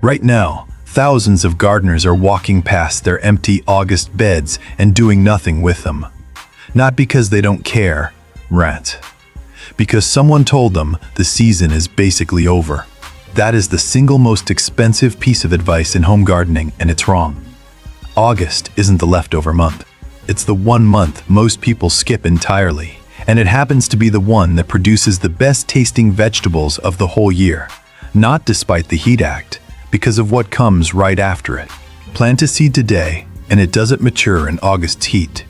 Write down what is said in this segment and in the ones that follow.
Right now, thousands of gardeners are walking past their empty August beds and doing nothing with them. Not because they don't care, because someone told them the season is basically over. That is the single most expensive piece of advice in home gardening, and it's wrong. August isn't the leftover month. It's the one month most people skip entirely, and it happens to be the one that produces the best tasting vegetables of the whole year. Not despite the heat act, because of what comes right after it. Plant a seed today, and it doesn't mature in August's heat.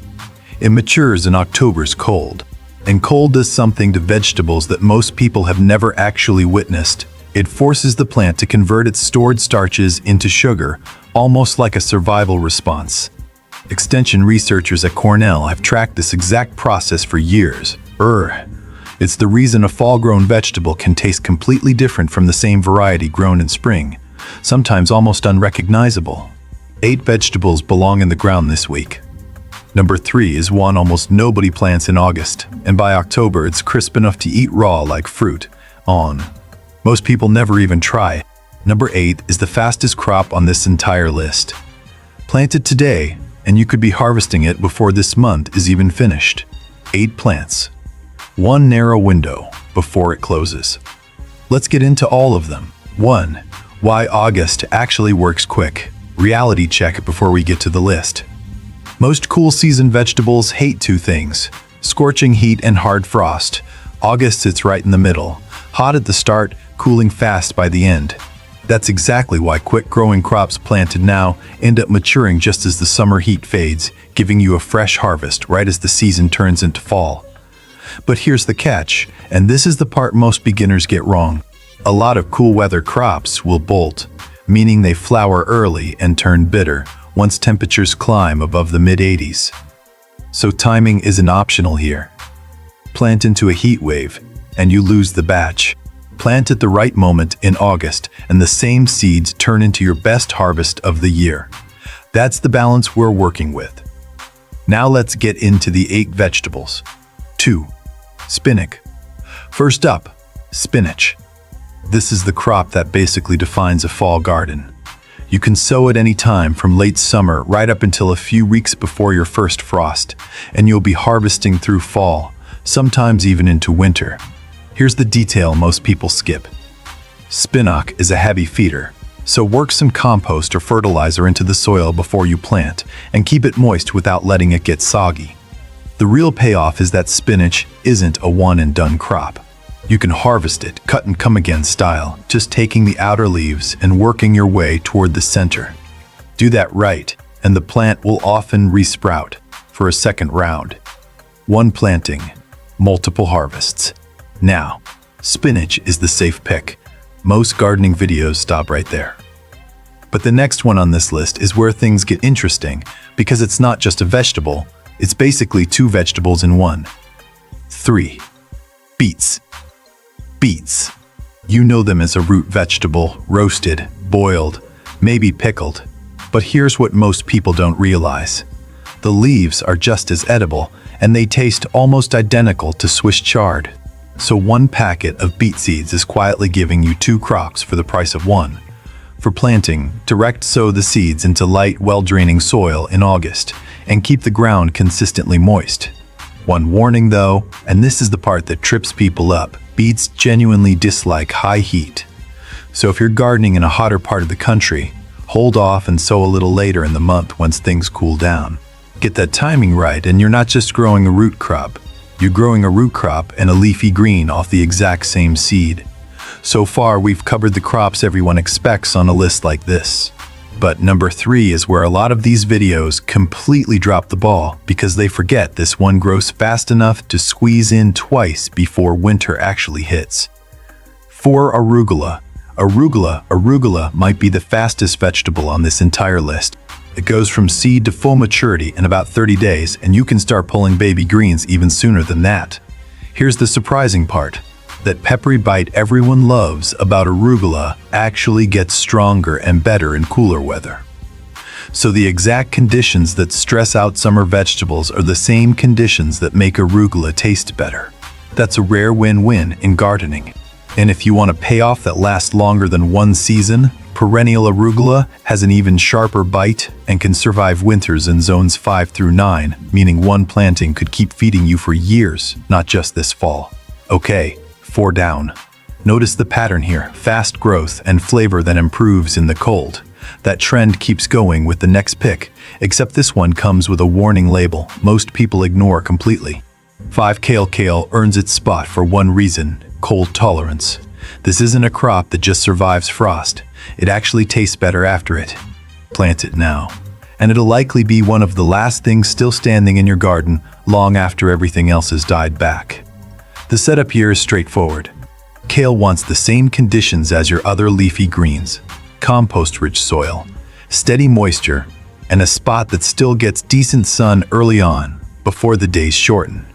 It matures in October's cold. And cold does something to vegetables that most people have never actually witnessed. It forces the plant to convert its stored starches into sugar, almost like a survival response. Extension researchers at Cornell have tracked this exact process for years. It's the reason a fall-grown vegetable can taste completely different from the same variety grown in spring, sometimes almost unrecognizable. 8 vegetables belong in the ground this week. Number 3 is one almost nobody plants in August, and by October it's crisp enough to eat raw like fruit. Most people never even try. Number 8 is the fastest crop on this entire list. Plant it today, and you could be harvesting it before this month is even finished. 8 plants. One narrow window before it closes. Let's get into all of them. 1. Why August actually works quick. Reality check before we get to the list. Most cool season vegetables hate 2 things: scorching heat and hard frost. August sits right in the middle, hot at the start, cooling fast by the end. That's exactly why quick-growing crops planted now end up maturing just as the summer heat fades, giving you a fresh harvest right as the season turns into fall. But here's the catch, and this is the part most beginners get wrong. A lot of cool weather crops will bolt, meaning they flower early and turn bitter once temperatures climb above the mid-80s. So timing isn't optional here. Plant into a heat wave, and you lose the batch. Plant at the right moment in August, and the same seeds turn into your best harvest of the year. That's the balance we're working with. Now let's get into the 8 vegetables. 2. Spinach. First up, spinach. This is the crop that basically defines a fall garden. You can sow it any time from late summer right up until a few weeks before your first frost, and you'll be harvesting through fall, sometimes even into winter. Here's the detail most people skip. Spinach is a heavy feeder, so work some compost or fertilizer into the soil before you plant, and keep it moist without letting it get soggy. The real payoff is that spinach isn't a one-and-done crop. You can harvest it cut and come again style, just taking the outer leaves and working your way toward the center. Do that right, and the plant will often resprout for a second round. 1 planting, multiple harvests. Now, spinach is the safe pick. Most gardening videos stop right there. But the next one on this list is where things get interesting, because it's not just a vegetable, it's basically 2 vegetables in one. 3. Beets. Beets. You know them as a root vegetable, roasted, boiled, maybe pickled. But here's what most people don't realize. The leaves are just as edible, and they taste almost identical to Swiss chard. So 1 packet of beet seeds is quietly giving you 2 crops for the price of 1. For planting, direct sow the seeds into light, well-draining soil in August, and keep the ground consistently moist. One warning though, and this is the part that trips people up, beets genuinely dislike high heat. So if you're gardening in a hotter part of the country, hold off and sow a little later in the month once things cool down. Get that timing right, and you're not just growing a root crop. You're growing a root crop and a leafy green off the exact same seed. So far, we've covered the crops everyone expects on a list like this. But number 3 is where a lot of these videos completely drop the ball because they forget this one grows fast enough to squeeze in twice before winter actually hits. 4. Arugula. Arugula might be the fastest vegetable on this entire list. It goes from seed to full maturity in about 30 days, and you can start pulling baby greens even sooner than that. Here's the surprising part. That peppery bite everyone loves about arugula actually gets stronger and better in cooler weather. So the exact conditions that stress out summer vegetables are the same conditions that make arugula taste better. That's a rare win-win in gardening. And if you want a payoff that lasts longer than one season, Perennial arugula has an even sharper bite and can survive winters in zones 5 through 9, meaning one planting could keep feeding you for years, not just this fall. Okay, 4 down. Notice the pattern here, fast growth and flavor that improves in the cold. That trend keeps going with the next pick, except this one comes with a warning label most people ignore completely. 5 kale earns its spot for one reason: cold tolerance. This isn't a crop that just survives frost. It actually tastes better after it. Plant it now, and it'll likely be one of the last things still standing in your garden long after everything else has died back. The setup here is straightforward. Kale wants the same conditions as your other leafy greens: compost-rich soil, steady moisture, and a spot that still gets decent sun early on before the days shorten.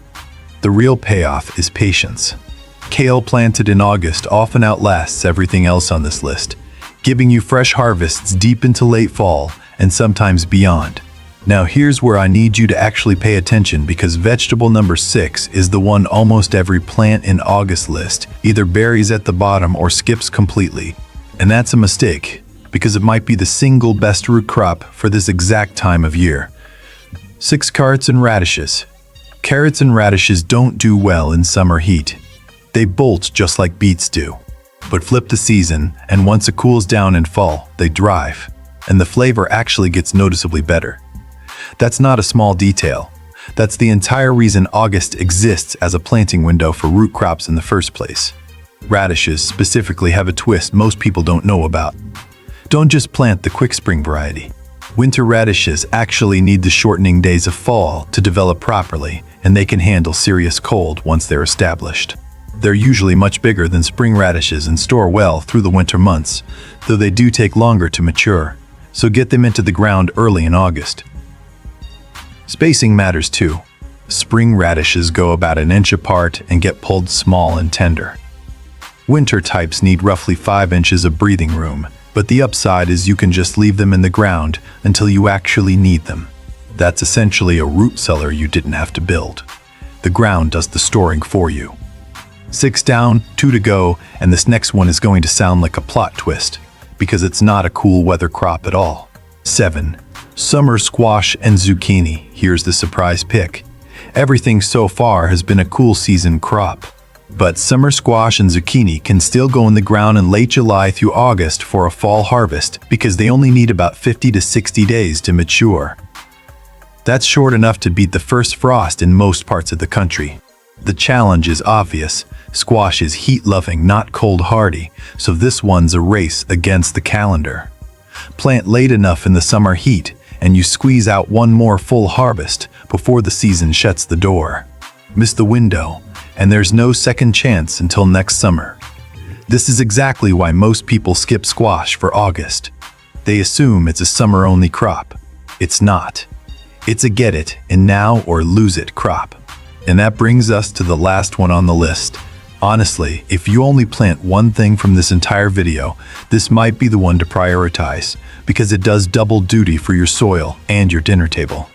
The real payoff is patience. Kale planted in August often outlasts everything else on this list, giving you fresh harvests deep into late fall and sometimes beyond. Now here's where I need you to actually pay attention, because vegetable number 6 is the one almost every plant in August list either buries at the bottom or skips completely. And that's a mistake, because it might be the single best root crop for this exact time of year. 6 carrots and radishes. Carrots and radishes don't do well in summer heat. They bolt just like beets do. But flip the season, and once it cools down in fall, they thrive, and the flavor actually gets noticeably better. That's not a small detail. That's the entire reason August exists as a planting window for root crops in the first place. Radishes specifically have a twist most people don't know about. Don't just plant the quick spring variety. Winter radishes actually need the shortening days of fall to develop properly, and they can handle serious cold once they're established. They're usually much bigger than spring radishes and store well through the winter months, though they do take longer to mature, so get them into the ground early in August. Spacing matters too. Spring radishes go about an inch apart and get pulled small and tender. Winter types need roughly 5 inches of breathing room, but the upside is you can just leave them in the ground until you actually need them. That's essentially a root cellar you didn't have to build. The ground does the storing for you. 6 down, 2 to go, and this next one is going to sound like a plot twist, because it's not a cool weather crop at all. 7. Summer squash and zucchini. Here's the surprise pick. Everything so far has been a cool season crop, but summer squash and zucchini can still go in the ground in late July through August for a fall harvest, because they only need about 50 to 60 days to mature. That's short enough to beat the first frost in most parts of the country. The challenge is obvious. Squash is heat-loving, not cold-hardy, so this one's a race against the calendar. Plant late enough in the summer heat, and you squeeze out one more full harvest before the season shuts the door. Miss the window, and there's no second chance until next summer. This is exactly why most people skip squash for August. They assume it's a summer-only crop. It's not. It's a get-it-and-now-or-lose-it crop. And that brings us to the last one on the list. Honestly, if you only plant one thing from this entire video, this might be the one to prioritize, because it does double duty for your soil and your dinner table.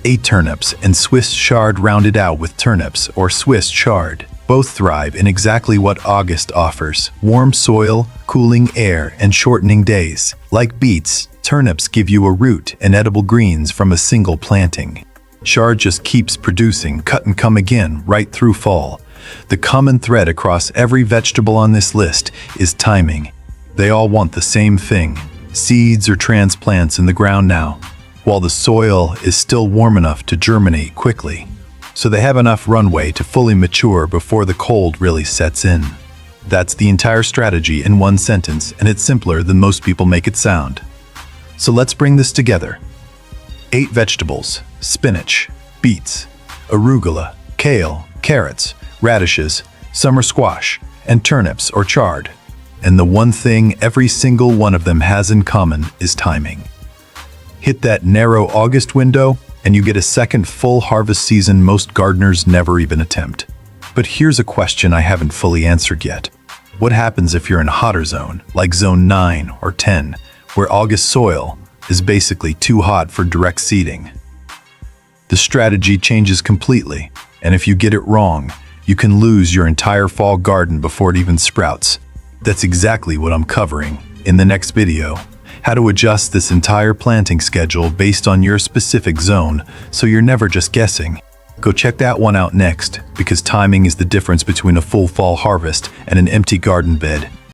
8 turnips and Swiss chard, rounded out with turnips or Swiss chard. Both thrive in exactly what August offers: warm soil, cooling air, and shortening days. Like beets, turnips give you a root and edible greens from a single planting. Chard just keeps producing, cut and come again, right through fall. The common thread across every vegetable on this list is timing. They all want the same thing: seeds or transplants in the ground now, while the soil is still warm enough to germinate quickly, so they have enough runway to fully mature before the cold really sets in. That's the entire strategy in one sentence, and it's simpler than most people make it sound. So let's bring this together. 8 vegetables: spinach, beets, arugula, kale, carrots, radishes, summer squash, and turnips or chard. And the one thing every single one of them has in common is timing. Hit that narrow August window, and you get a second full harvest season most gardeners never even attempt. But here's a question I haven't fully answered yet. What happens if you're in a hotter zone, like zone 9 or 10, where August soil is basically too hot for direct seeding? The strategy changes completely, and if you get it wrong, you can lose your entire fall garden before it even sprouts. That's exactly what I'm covering in the next video how to adjust this entire planting schedule based on your specific zone, so you're never just guessing. Go check that one out next, because timing is the difference between a full fall harvest and an empty garden bed.